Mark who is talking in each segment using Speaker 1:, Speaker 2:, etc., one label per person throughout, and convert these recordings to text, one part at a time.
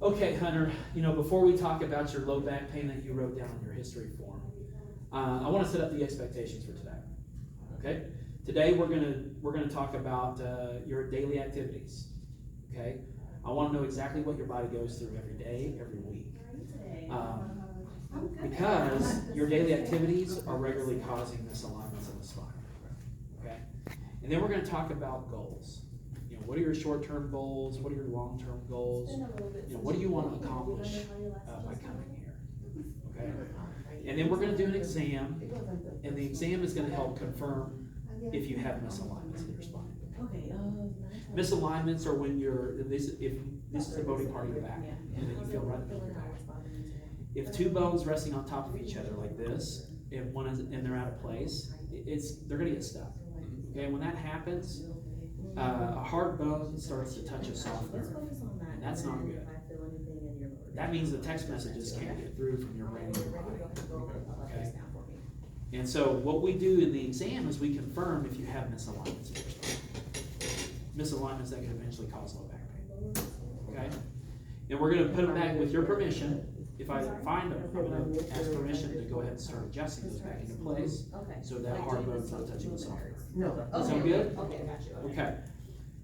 Speaker 1: Okay, Hunter, before we talk about your low back pain that you wrote down in your history form, I want to set up the expectations for today. Okay? Today we're gonna talk about your daily activities. Okay? I want to know exactly what your body goes through every day, every week. Because your daily activities are regularly causing misalignments in the spine. Okay? And then we're going to talk about goals. What are your short-term goals? What are your long-term goals? What do you want to accomplish by coming here? Okay? And then we're going to do an exam, and the exam is going to help confirm if you have misalignments in your spine. Misalignments are when if this is the bony part of your back, and then you feel right in the middle of your back. If two bones resting on top of each other like this, and they're out of place, they're going to get stuck. Okay, when that happens, a hard bone starts to touch a soft nerve, and that's not good. That means the text messages can't get through from your brain to your body. Okay? And so what we do in the exam is we confirm if you have misalignments in your spine. Misalignments that can eventually cause low back pain. Okay? And we're going to put them back with your permission. If I find them, I'm going to ask permission to go ahead and start adjusting those back into place so that hard bone's not touching the soft nerve. Sound good? Okay.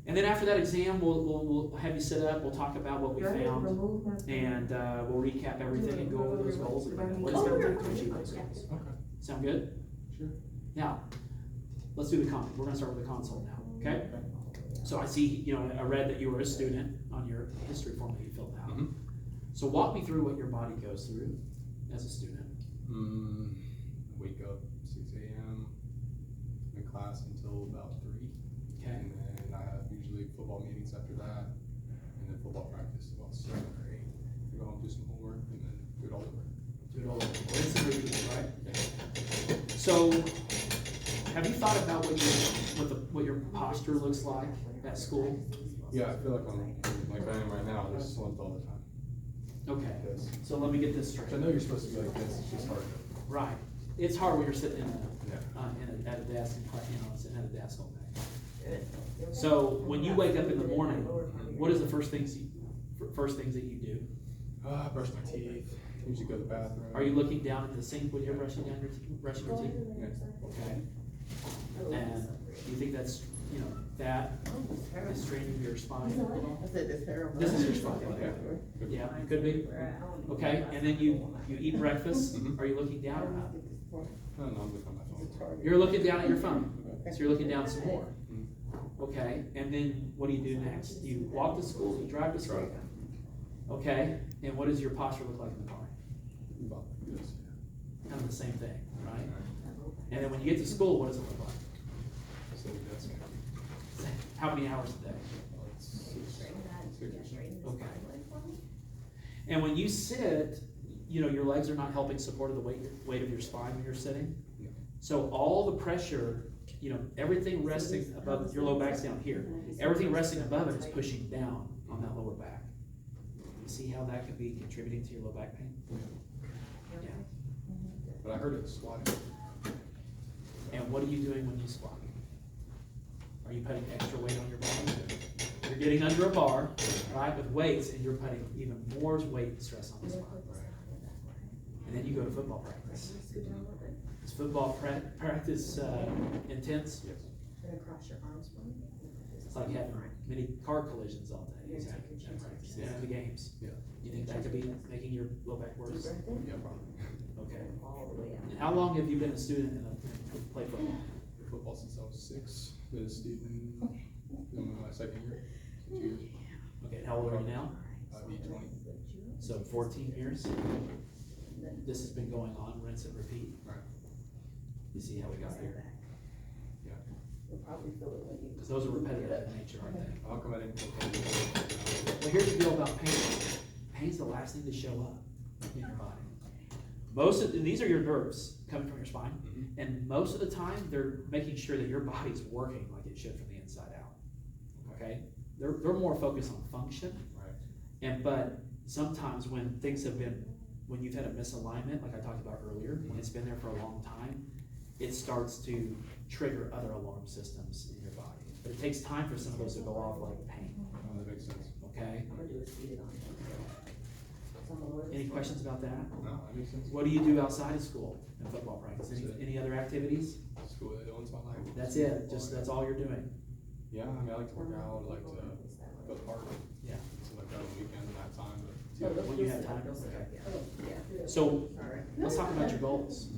Speaker 1: And then after that exam, we'll have you sit up, we'll talk about what we found, and we'll recap everything and go over those goals and what it's going to take to achieve those goals. Sound good?
Speaker 2: Sure.
Speaker 1: Now, let's do the consult. We're going to start with the consult now, okay? So I see, I read that you were a student on your history form that you filled out.
Speaker 2: Mm-hmm.
Speaker 1: So walk me through what your body goes through as a student.
Speaker 2: Wake up 6 a.m. in class until about 3.
Speaker 1: Okay.
Speaker 2: And then I have usually football meetings after that, and then football practice about 7 or 8. I go home, do some homework, and then do it all over.
Speaker 1: Do it all over. Rinse and repeat, right? Yeah. So, have you thought about what your posture looks like at school?
Speaker 2: Yeah, I feel like like I am right now, just slumped all the time.
Speaker 1: Okay, so let me get this straight.
Speaker 2: I know you're supposed to be like this, it's just hard.
Speaker 1: Right. It's hard when you're sitting at a desk and sitting at a desk all day. So when you wake up in the morning, what is the first things that you do?
Speaker 2: Brush my teeth. Usually go to the bathroom.
Speaker 1: Are you looking down at the sink when you're brushing your teeth?
Speaker 2: Yeah.
Speaker 1: Okay. And do you think that's that is straining your spine? This is your spine. Okay. Yeah, it could be. Okay, and then you eat breakfast.
Speaker 2: Mm-hmm.
Speaker 1: Are you looking down or not?
Speaker 2: No, I'm looking on my phone.
Speaker 1: You're looking down at your phone. So you're looking down some more. Okay, and then what do you do next? You walk to school, you drive to school. Okay, and what does your posture look like in the car?
Speaker 2: About this.
Speaker 1: Kind of the same thing, right? And then when you get to school, what does it look like? How many hours a day? Okay. And when you sit, your legs are not helping support the weight of your spine when you're sitting. So all the pressure, everything resting above, your low back's down here. Everything resting above it is pushing down on that lower back. You see how that could be contributing to your low back pain? Yeah.
Speaker 2: But I heard it squatting.
Speaker 1: And what are you doing when you squat? Are you putting extra weight on your body? You're getting under a bar, right, with weights, and you're putting even more weight and stress on the spine. And then you go to football practice. Is football practice intense?
Speaker 2: Yes.
Speaker 1: It's like having many car collisions all day. And the games.
Speaker 2: Yeah.
Speaker 1: You think that could be making your low back worse?
Speaker 2: Yeah, probably.
Speaker 1: Okay. And how long have you been a student and played football?
Speaker 2: Football since I was 6. Been a student in my second year. 2 years.
Speaker 1: Okay, how old are you now?
Speaker 2: I'll be 20.
Speaker 1: So 14 years? This has been going on, rinse and repeat.
Speaker 2: Right.
Speaker 1: You see how we got here?
Speaker 2: Yeah.
Speaker 1: Because those are repetitive in nature, aren't they?
Speaker 2: How come I didn't feel
Speaker 1: Well, here's the deal about pain. Pain's the last thing to show up in your body. These are your nerves coming from your spine, and most of the time they're making sure that your body's working like it should from the inside out. Okay? They're more focused on function.
Speaker 2: Right.
Speaker 1: But sometimes when you've had a misalignment, like I talked about earlier, when it's been there for a long time, it starts to trigger other alarm systems in your body. But it takes time for some of those to go off like pain.
Speaker 2: That makes sense.
Speaker 1: Okay? Any questions about that?
Speaker 2: No, that makes sense.
Speaker 1: What do you do outside of school and football practice? Any other activities?
Speaker 2: School, it owns my life.
Speaker 1: That's it, that's all you're doing?
Speaker 2: Yeah, I mean, I like to work out, I like to go to the park.
Speaker 1: Yeah.
Speaker 2: So like that on the weekends and that time, but.
Speaker 1: When you have time, okay. So, let's talk about your goals.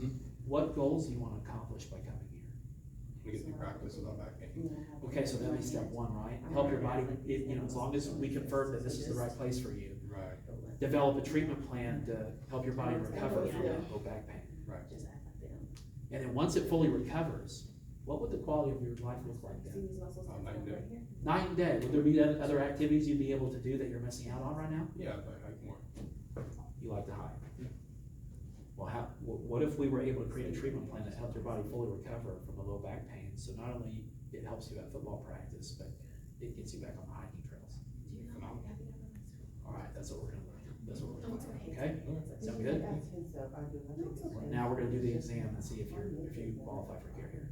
Speaker 1: What goals do you wanna accomplish by coming here?
Speaker 2: We get through practice without back pain.
Speaker 1: Okay, so that'd be step one, right? Help your body, as long as we confirm that this is the right place for you.
Speaker 2: Right,
Speaker 1: Develop a treatment plan to help your body recover from that low back pain.
Speaker 2: right.
Speaker 1: And then once it fully recovers, what would the quality of your life look like then?
Speaker 2: Night and day.
Speaker 1: Night and day, would there be other activities you'd be able to do that you're missing out on right now?
Speaker 2: Yeah, but I hike more.
Speaker 1: You like to hike?
Speaker 2: Yeah.
Speaker 1: Well, what if we were able to create a treatment plan that helped your body fully recover from the low back pain? So not only it helps you at football practice, but it gets you back on the hiking trails. All right, that's what we're gonna learn. That's what we're gonna learn, okay? Sound good? Now we're gonna do the exam and see if you qualify for care here.